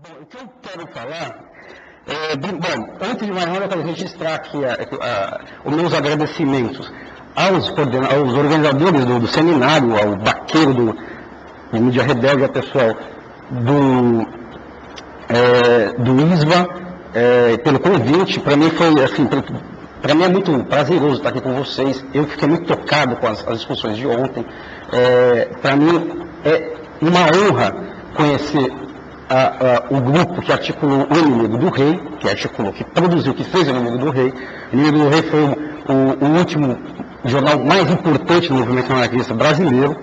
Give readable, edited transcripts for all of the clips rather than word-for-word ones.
Bom, o que eu quero falar antes de mais nada, eu quero registrar aqui os meus agradecimentos aos organizadores do seminário, ao Baqueiro do Mídia Rebelde, ao pessoal do ISVA, pelo convite. Para mim foi assim, para mim é muito prazeroso estar aqui com vocês. Eu fiquei muito tocado com as discussões de ontem. Para mim é uma honra conhecer o grupo que articulou o Inimigo do Rei, que produziu, que fez o Inimigo do Rei. O Inimigo do Rei foi o último jornal mais importante do movimento anarquista brasileiro,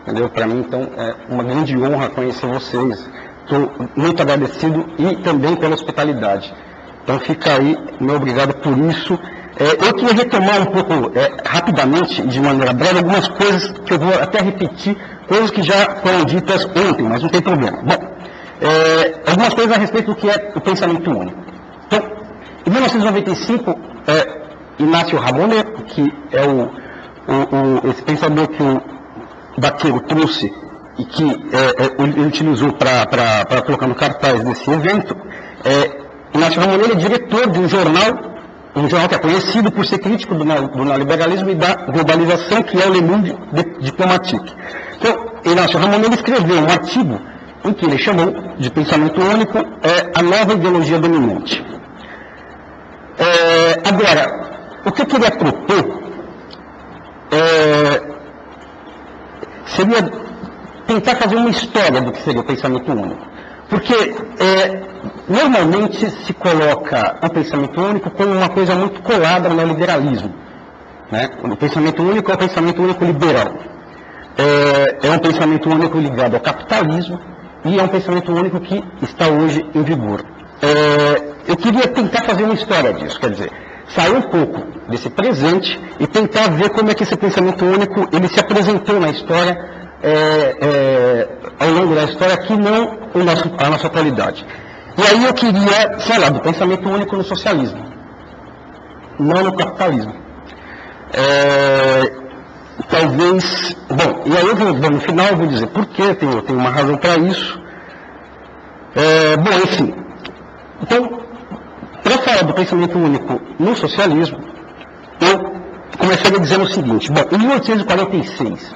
entendeu? Para mim, então, é uma grande honra conhecer vocês. Estou muito agradecido e também pela hospitalidade. Então, fica aí, meu obrigado por isso. Eu queria retomar um pouco, rapidamente, de maneira breve, algumas coisas que eu vou até repetir, coisas que já foram ditas ontem, mas não tem problema. Bom, algumas coisas a respeito do que é o pensamento único. Então, em 1995, Inácio Ramonet, que é esse pensador que o Baqueiro trouxe e que ele utilizou para colocar no cartaz desse evento, Inácio Ramonet ele é diretor de um jornal que é conhecido por ser crítico do neoliberalismo e da globalização, que é o Le Monde Diplomatique. Então, Inácio Ramonet escreveu um artigo em que ele chamou de pensamento único a nova ideologia dominante. Agora, o que eu queria propor seria tentar fazer uma história do que seria o pensamento único. Porque normalmente se coloca o pensamento único como uma coisa muito colada ao neoliberalismo, né? O pensamento único é o pensamento único liberal. É um pensamento único ligado ao capitalismo e é um pensamento único que está hoje em vigor. Eu queria tentar fazer uma história disso, quer dizer, sair um pouco desse presente e tentar ver como é que esse pensamento único ele se apresentou na história, ao longo da história, que não a nossa atualidade. E aí eu queria falar do pensamento único no socialismo, não no capitalismo. Talvez, bom, e aí no final eu vou dizer por quê, tem uma razão para isso. Bom, enfim, então, para falar do pensamento único no socialismo, eu começaria dizendo o seguinte. Bom, em 1846,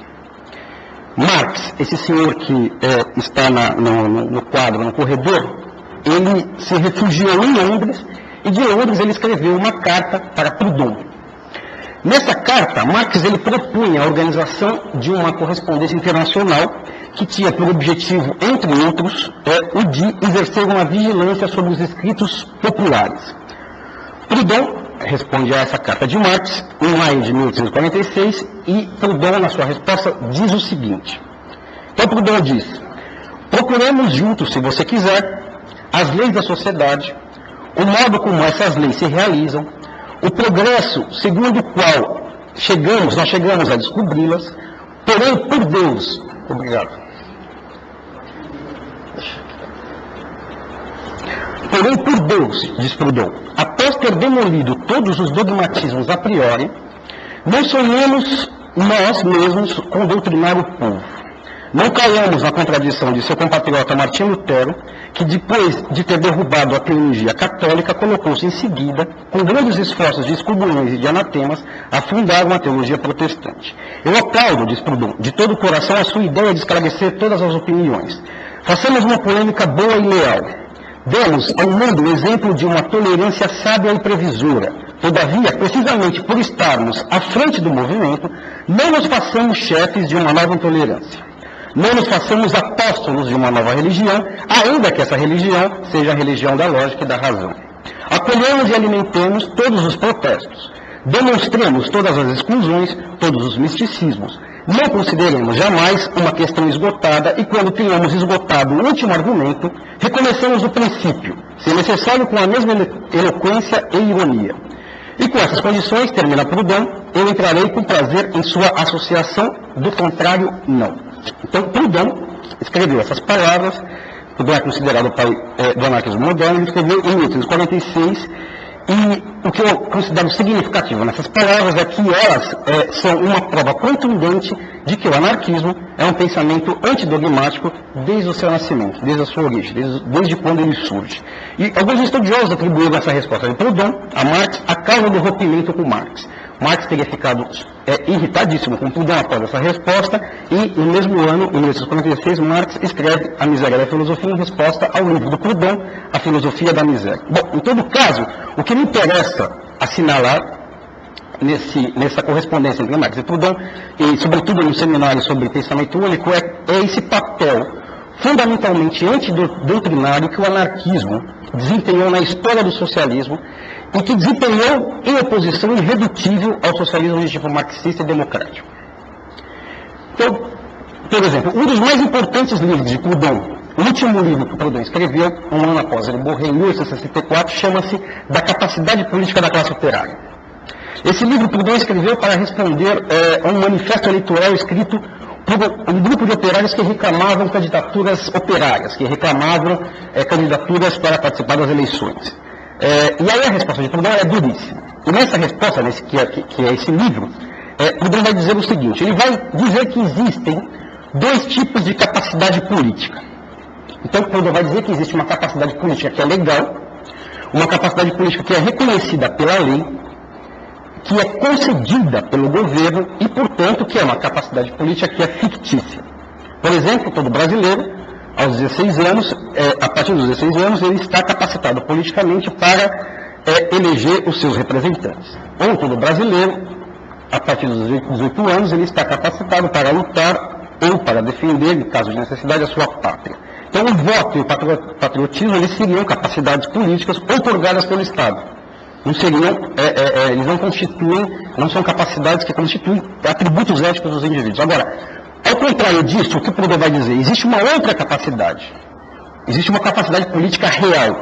Marx, esse senhor que está no quadro, no corredor, ele se refugiou em Londres, e de Londres ele escreveu uma carta para Proudhon. Nessa carta, Marx ele propunha a organização de uma correspondência internacional que tinha por objetivo, entre outros, o de exercer uma vigilância sobre os escritos populares. Proudhon responde a essa carta de Marx em maio de 1846 e Proudhon, na sua resposta, diz o seguinte. Então Proudhon diz: procuremos juntos, se você quiser, as leis da sociedade, o modo como essas leis se realizam, o progresso segundo o qual nós chegamos a descobri-las, porém, por Deus, obrigado. Porém, por Deus, diz Proudhon, após ter demolido todos os dogmatismos a priori, não sonhemos nós mesmos com doutrinar o povo. Não caiamos na contradição de seu compatriota Martim Lutero, que depois de ter derrubado a teologia católica, colocou-se em seguida, com grandes esforços de excluões e de anatemas, a fundar uma teologia protestante. Eu aplaudo, diz Proudhon, de todo o coração a sua ideia de esclarecer todas as opiniões. Façamos uma polêmica boa e leal. Demos ao mundo o exemplo de uma tolerância sábia e previsora. Todavia, precisamente por estarmos à frente do movimento, não nos façamos chefes de uma nova intolerância. Não nos façamos apóstolos de uma nova religião, ainda que essa religião seja a religião da lógica e da razão. Acolhemos e alimentemos todos os protestos. Demonstremos todas as exclusões, todos os misticismos. Não consideremos jamais uma questão esgotada e, quando tenhamos esgotado o último argumento, recomecemos o princípio, se necessário com a mesma eloquência e ironia. E com essas condições, termina Proudhon, eu entrarei com prazer em sua associação, do contrário, não. Então, Proudhon escreveu essas palavras. Proudhon é considerado o pai do anarquismo moderno, ele escreveu em 1846, E o que eu considero significativo nessas palavras é que elas são uma prova contundente de que o anarquismo é um pensamento antidogmático desde o seu nascimento, desde a sua origem, desde quando ele surge. E alguns estudiosos atribuíram essa resposta de Proudhon a Marx a causa do rompimento com Marx. Marx teria ficado irritadíssimo com Proudhon após essa resposta, e no mesmo ano, em 1846, Marx escreve A Miséria da Filosofia em resposta ao livro do Proudhon, A Filosofia da Miséria. Bom, em todo caso, o que me interessa assinalar nessa correspondência entre Marx e Proudhon, e sobretudo no seminário sobre pensamento único, é esse papel fundamentalmente antidoutrinário que o anarquismo desempenhou na história do socialismo e que desempenhou em oposição irredutível ao socialismo de tipo marxista e democrático. Então, por exemplo, um dos mais importantes livros de Proudhon, o último livro que Proudhon escreveu, um ano após ele morrer, em 1864, chama-se Da Capacidade Política da Classe Operária. Esse livro Proudhon escreveu para responder a um manifesto eleitoral escrito por um grupo de operários que reclamavam candidaturas operárias, que reclamavam candidaturas para participar das eleições. E aí a resposta de Proudhon é duríssima. E nessa resposta, que é esse livro, Proudhon vai dizer o seguinte: ele vai dizer que existem dois tipos de capacidade política. Então Proudhon vai dizer que existe uma capacidade política que é legal, uma capacidade política que é reconhecida pela lei, que é concedida pelo governo e, portanto, que é uma capacidade política que é fictícia. Por exemplo, todo brasileiro, aos 16 anos, a partir dos 16 anos, ele está capacitado politicamente para eleger os seus representantes. Ou todo brasileiro, a partir dos 18 anos, ele está capacitado para lutar ou para defender, em caso de necessidade, a sua pátria. Então, o voto e o patriotismo, eles seriam capacidades políticas outorgadas pelo Estado. Não seriam, eles não constituem, não são capacidades que constituem atributos éticos dos indivíduos. Agora, ao contrário disso, o que o Proudhon vai dizer? Existe uma outra capacidade. Existe uma capacidade política real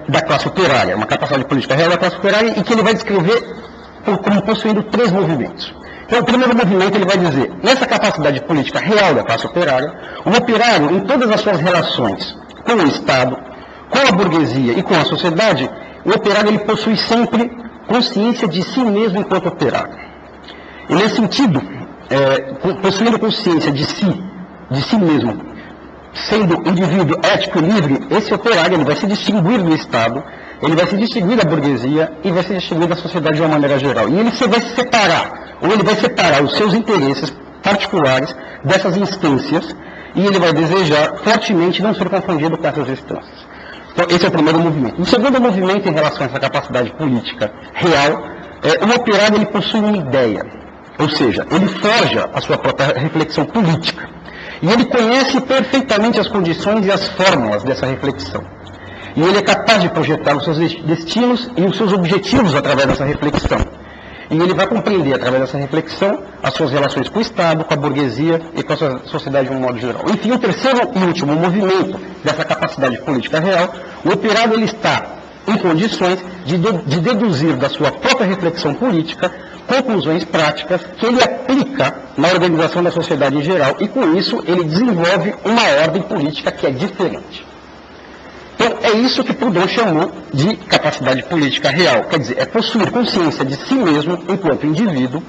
da classe operária, uma capacidade política real da classe operária, e que ele vai descrever como possuindo três movimentos. Então, o primeiro movimento, ele vai dizer, nessa capacidade política real da classe operária, o operário, em todas as suas relações com o Estado, com a burguesia e com a sociedade, o operário ele possui sempre consciência de si mesmo enquanto operário. E nesse sentido, possuindo consciência de si mesmo, sendo indivíduo ético e livre, esse operário ele vai se distinguir do Estado, ele vai se distinguir da burguesia e vai se distinguir da sociedade de uma maneira geral. E ele vai se separar, ou ele vai separar os seus interesses particulares dessas instâncias, e ele vai desejar fortemente não ser confundido com essas instâncias. Então, esse é o primeiro movimento. O segundo movimento em relação a essa capacidade política real, o operário ele possui uma ideia, ou seja, ele forja a sua própria reflexão política. E ele conhece perfeitamente as condições e as fórmulas dessa reflexão. E ele é capaz de projetar os seus destinos e os seus objetivos através dessa reflexão. E ele vai compreender, através dessa reflexão, as suas relações com o Estado, com a burguesia e com a sociedade de um modo geral. Enfim, o terceiro e último movimento dessa capacidade política real, o operário ele está em condições de deduzir da sua própria reflexão política conclusões práticas que ele aplica na organização da sociedade em geral, e com isso ele desenvolve uma ordem política que é diferente. Então, é isso que Proudhon chamou de capacidade política real. Quer dizer, é possuir consciência de si mesmo enquanto indivíduo,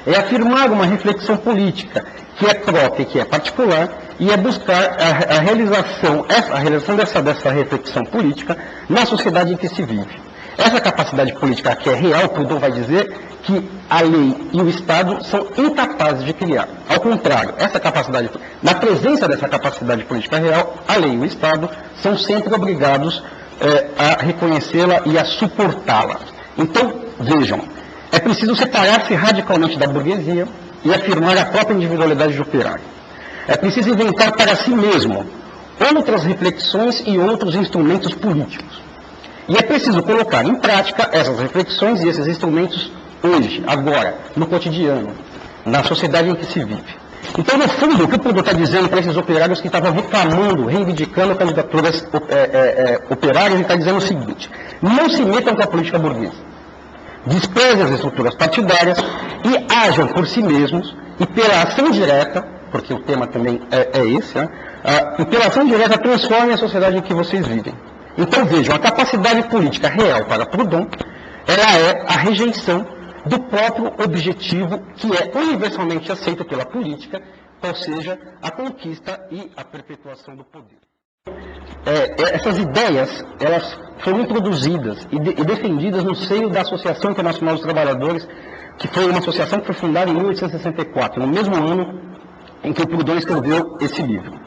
é afirmar uma reflexão política que é própria e que é particular, e é buscar a realização dessa reflexão política na sociedade em que se vive. Essa capacidade política que é real, Proudhon vai dizer que a lei e o Estado são incapazes de criar. Ao contrário, na presença dessa capacidade política real, a lei e o Estado são sempre obrigados a reconhecê-la e a suportá-la. Então, vejam, é preciso separar-se radicalmente da burguesia e afirmar a própria individualidade do operário. É preciso inventar para si mesmo outras reflexões e outros instrumentos políticos. E é preciso colocar em prática essas reflexões e esses instrumentos hoje, agora, no cotidiano, na sociedade em que se vive. Então, no fundo, o que o Proudhon está dizendo para esses operários que estavam reclamando, reivindicando candidaturas operárias, ele está dizendo o seguinte: não se metam com a política burguesa. Desprezem as estruturas partidárias e ajam por si mesmos e pela ação direta, porque o tema também é esse, e pela ação direta transformem a sociedade em que vocês vivem. Então, vejam, a capacidade política real para Proudhon, ela é a rejeição do próprio objetivo que é universalmente aceito pela política, ou seja, a conquista e a perpetuação do poder. Essas ideias, elas foram introduzidas e defendidas no seio da Associação Internacional dos Trabalhadores, que foi uma associação que foi fundada em 1864, no mesmo ano em que o Proudhon escreveu esse livro.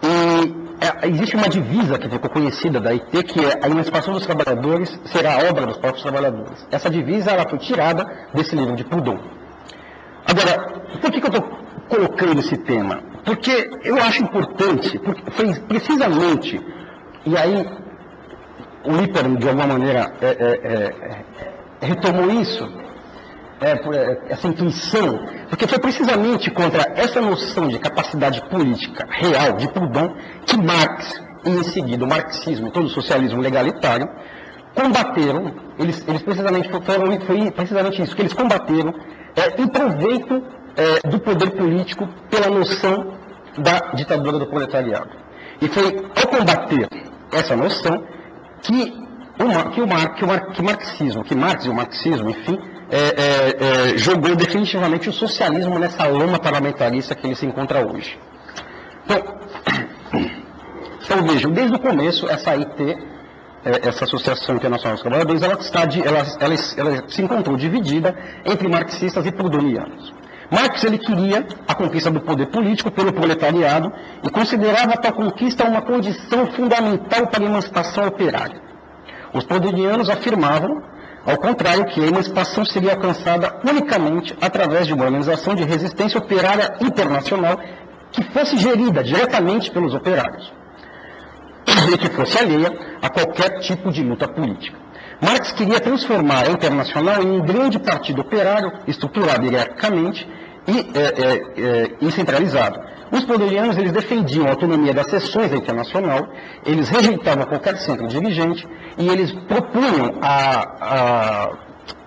E existe uma divisa que ficou conhecida da IT, que é a emancipação dos trabalhadores será a obra dos próprios trabalhadores. Essa divisa ela foi tirada desse livro de Proudhon. Agora, por que eu estou colocando esse tema? Porque eu acho importante, porque foi precisamente, e aí o Lippmann, de alguma maneira, retomou isso, essa intuição, porque foi precisamente contra essa noção de capacidade política real de Proudhon que Marx, e em seguida o marxismo e todo o socialismo legalitário, combateram, eles precisamente, foi precisamente isso, que eles combateram em proveito do poder político pela noção da ditadura do proletariado. E foi ao combater essa noção que Marx e o marxismo, enfim, jogou definitivamente o socialismo nessa lama parlamentarista que ele se encontra hoje. Então vejam, desde o começo, essa AIT, essa Associação Internacional dos Trabalhadores, ela se encontrou dividida entre marxistas e proudhonianos. Marx ele queria a conquista do poder político pelo proletariado e considerava a tal conquista uma condição fundamental para a emancipação operária. Os proudhonianos afirmavam, ao contrário, que a emancipação seria alcançada unicamente através de uma organização de resistência operária internacional que fosse gerida diretamente pelos operários e que fosse alheia a qualquer tipo de luta política. Marx queria transformar a Internacional em um grande partido operário, estruturado hierarquicamente e centralizado. Os proudhonianos eles defendiam a autonomia das seções da Internacional, eles rejeitavam qualquer centro dirigente e eles propunham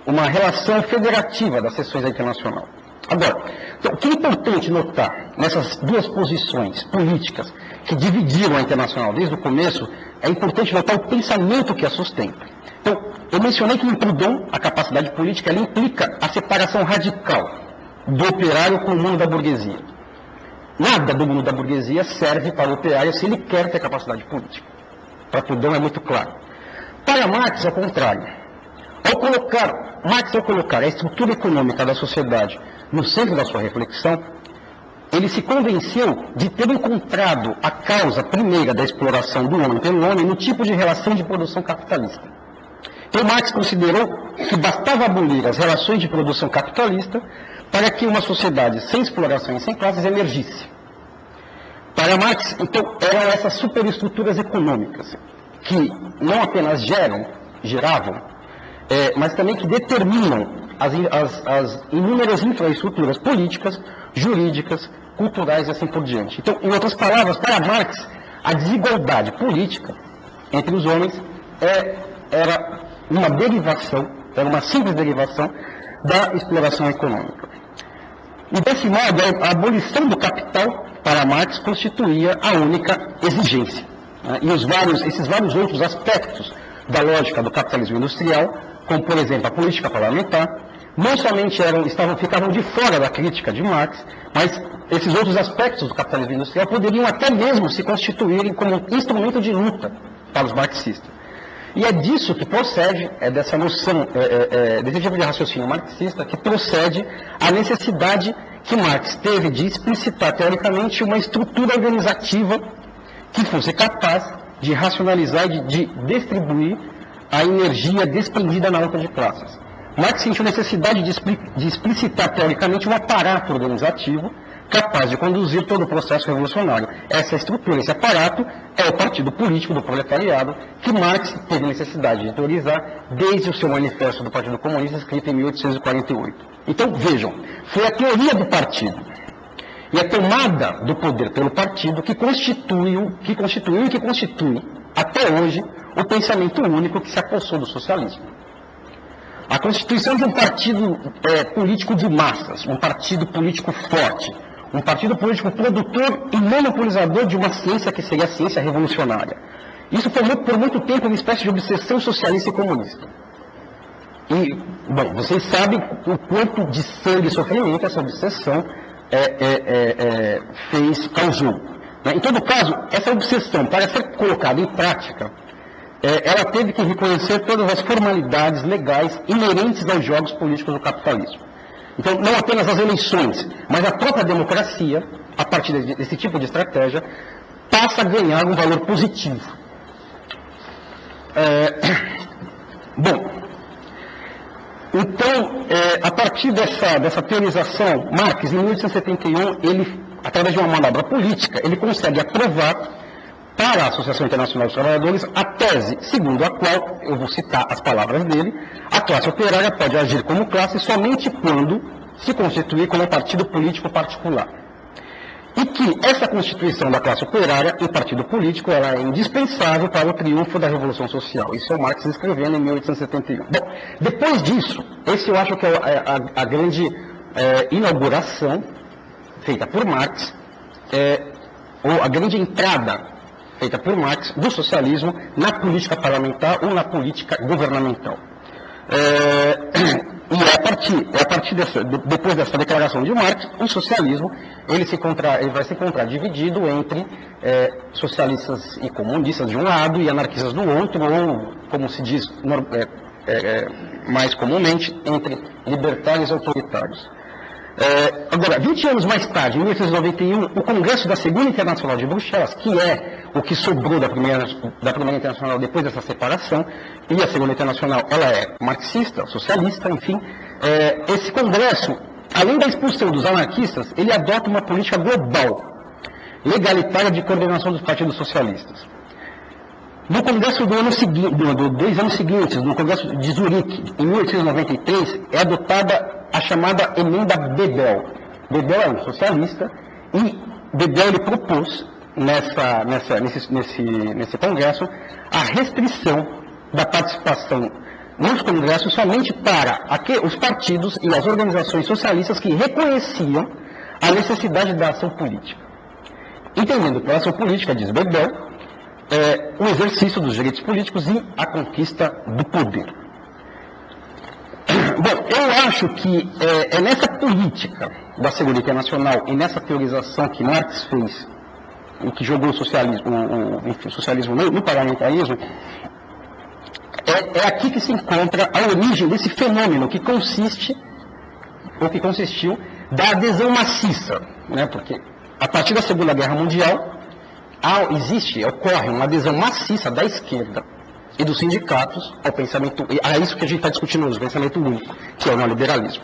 uma relação federativa das seções da Internacional. Agora, então, o que é importante notar nessas duas posições políticas que dividiram a Internacional desde o começo, é importante notar o pensamento que a sustenta. Então, eu mencionei que em Proudhon a capacidade política ela implica a separação radical do operário com o mundo da burguesia. Nada do mundo da burguesia serve para o operário se ele quer ter capacidade política. Para Proudhon é muito claro. Para Marx, ao contrário. Marx, ao colocar a estrutura econômica da sociedade no centro da sua reflexão, ele se convenceu de ter encontrado a causa primeira da exploração do homem pelo homem no tipo de relação de produção capitalista. Então, Marx considerou que bastava abolir as relações de produção capitalista para que uma sociedade sem exploração e sem classes emergisse. Para Marx, então, eram essas superestruturas econômicas que não apenas geravam, mas também que determinam as inúmeras infraestruturas políticas, jurídicas, culturais e assim por diante. Então, em outras palavras, para Marx, a desigualdade política entre os homens era uma derivação, era uma simples derivação da exploração econômica. E desse modo, a abolição do capital, para Marx, constituía a única exigência. Né? E esses vários outros aspectos da lógica do capitalismo industrial, como, por exemplo, a política parlamentar, não somente ficavam de fora da crítica de Marx, mas esses outros aspectos do capitalismo industrial poderiam até mesmo se constituírem como instrumento de luta para os marxistas. E é disso que procede, dessa noção, desse tipo de raciocínio marxista, que procede a necessidade que Marx teve de explicitar teoricamente uma estrutura organizativa que fosse capaz de racionalizar e de distribuir a energia despendida na luta de classes. Marx sentiu necessidade de explicitar teoricamente um aparato organizativo capaz de conduzir todo o processo revolucionário. Essa estrutura, esse aparato, é o partido político do proletariado que Marx teve necessidade de teorizar desde o seu manifesto do Partido Comunista, escrito em 1848. Então, vejam, foi a teoria do partido e a tomada do poder pelo partido que constituiu e que constitui, até hoje, o pensamento único que se apossou do socialismo. A constituição de um partido político de massas, um partido político forte, um partido político produtor e monopolizador de uma ciência que seria a ciência revolucionária. Isso formou por muito tempo uma espécie de obsessão socialista e comunista. E, bom, vocês sabem o quanto de sangue e sofrimento essa obsessão causou. Em todo caso, essa obsessão, para ser colocada em prática, ela teve que reconhecer todas as formalidades legais inerentes aos jogos políticos do capitalismo. Então, não apenas as eleições, mas a própria democracia, a partir desse tipo de estratégia, passa a ganhar um valor positivo. Bom, então, a partir dessa teorização, Marx, em 1871, ele, através de uma manobra política, ele consegue aprovar para a Associação Internacional dos Trabalhadores a tese segundo a qual, eu vou citar as palavras dele, a classe operária pode agir como classe somente quando se constituir como partido político particular. E que essa constituição da classe operária em partido político ela é indispensável para o triunfo da Revolução Social. Isso é o Marx escrevendo em 1871. Bom, depois disso, esse eu acho que é a grande inauguração feita por Marx, ou a grande entrada feita por Marx do socialismo na política parlamentar ou na política governamental. E depois dessa declaração de Marx, o socialismo ele vai se encontrar dividido entre socialistas e comunistas de um lado e anarquistas do outro, ou, como se diz mais comumente, entre libertários e autoritários. Agora, 20 anos mais tarde, em 1891, o Congresso da Segunda Internacional de Bruxelas, que é o que sobrou da primeira Internacional depois dessa separação, e a Segunda Internacional, ela é marxista, socialista, enfim, esse Congresso, além da expulsão dos anarquistas, ele adota uma política global, legalitária de coordenação dos partidos socialistas. No Congresso dois anos seguintes, no Congresso de Zurique, em 1893, é adotada a chamada emenda Bebel. Bebel é um socialista e Bebel ele propôs nesse congresso a restrição da participação nos congressos somente para os partidos e as organizações socialistas que reconheciam a necessidade da ação política. Entendendo pela ação política, diz Bebel, o exercício dos direitos políticos e a conquista do poder. Bom, eu acho que é nessa política da Segunda Internacional e nessa teorização que Marx fez, e que jogou o socialismo no parlamentarismo, é aqui que se encontra a origem desse fenômeno que consistiu da adesão maciça, né? Porque a partir da Segunda Guerra Mundial ocorre uma adesão maciça da esquerda e dos sindicatos ao pensamento, a isso que a gente está discutindo hoje, o pensamento único, que é o neoliberalismo.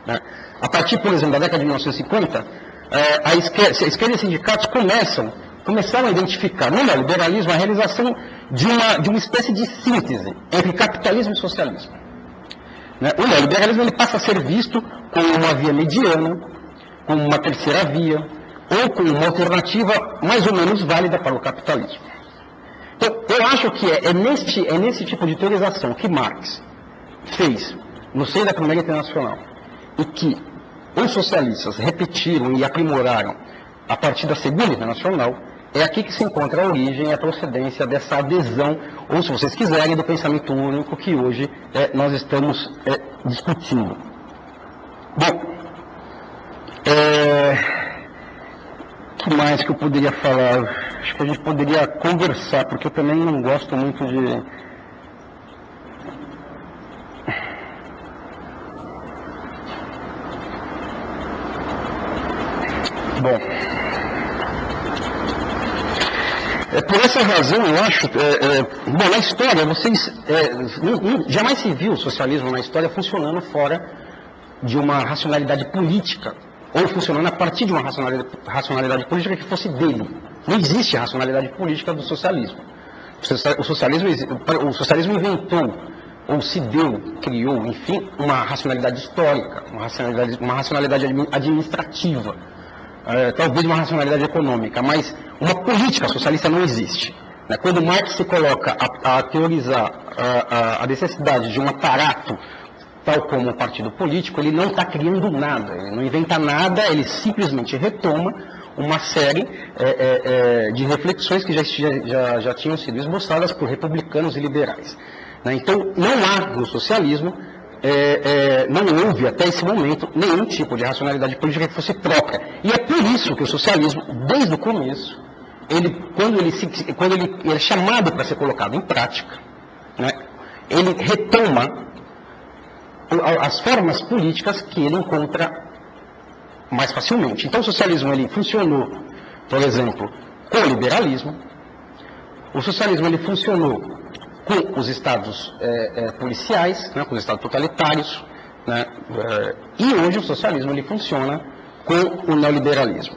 Né? A partir, por exemplo, da década de 1950, a esquerda e os sindicatos começaram a identificar no neoliberalismo a realização de uma espécie de síntese entre capitalismo e socialismo. Né? O neoliberalismo ele passa a ser visto como uma via mediana, como uma terceira via, ou como uma alternativa mais ou menos válida para o capitalismo. Então, eu acho que é nesse tipo de teorização que Marx fez no seio da Primeira Internacional e que os socialistas repetiram e aprimoraram a partir da Segunda Internacional, é aqui que se encontra a origem e a procedência dessa adesão, ou se vocês quiserem, do pensamento único que hoje nós estamos discutindo. Bom, o que mais que eu poderia falar? Acho que a gente poderia conversar, porque eu também não gosto muito de... Bom, por essa razão, eu acho... bom, na história, vocês... jamais se viu o socialismo na história funcionando fora de uma racionalidade política, ou funcionando a partir de uma racionalidade política que fosse dele. Não existe racionalidade política do socialismo. O socialismo inventou, ou se deu, criou, enfim, uma racionalidade histórica, uma racionalidade administrativa, talvez uma racionalidade econômica, mas uma política socialista não existe. Quando Marx se coloca a teorizar a necessidade de um aparato tal como o partido político, ele não está criando nada, ele não inventa nada, ele simplesmente retoma uma série de reflexões que já tinham sido esboçadas por republicanos e liberais. Né? Então, não há no socialismo, não houve até esse momento nenhum tipo de racionalidade política que fosse própria. E é por isso que o socialismo, desde o começo, quando ele é chamado para ser colocado em prática, né, ele retoma as formas políticas que ele encontra mais facilmente. Então, o socialismo ele funcionou, por exemplo, com o liberalismo. O socialismo ele funcionou com os estados policiais, né, com os estados totalitários, né, e hoje o socialismo ele funciona com o neoliberalismo.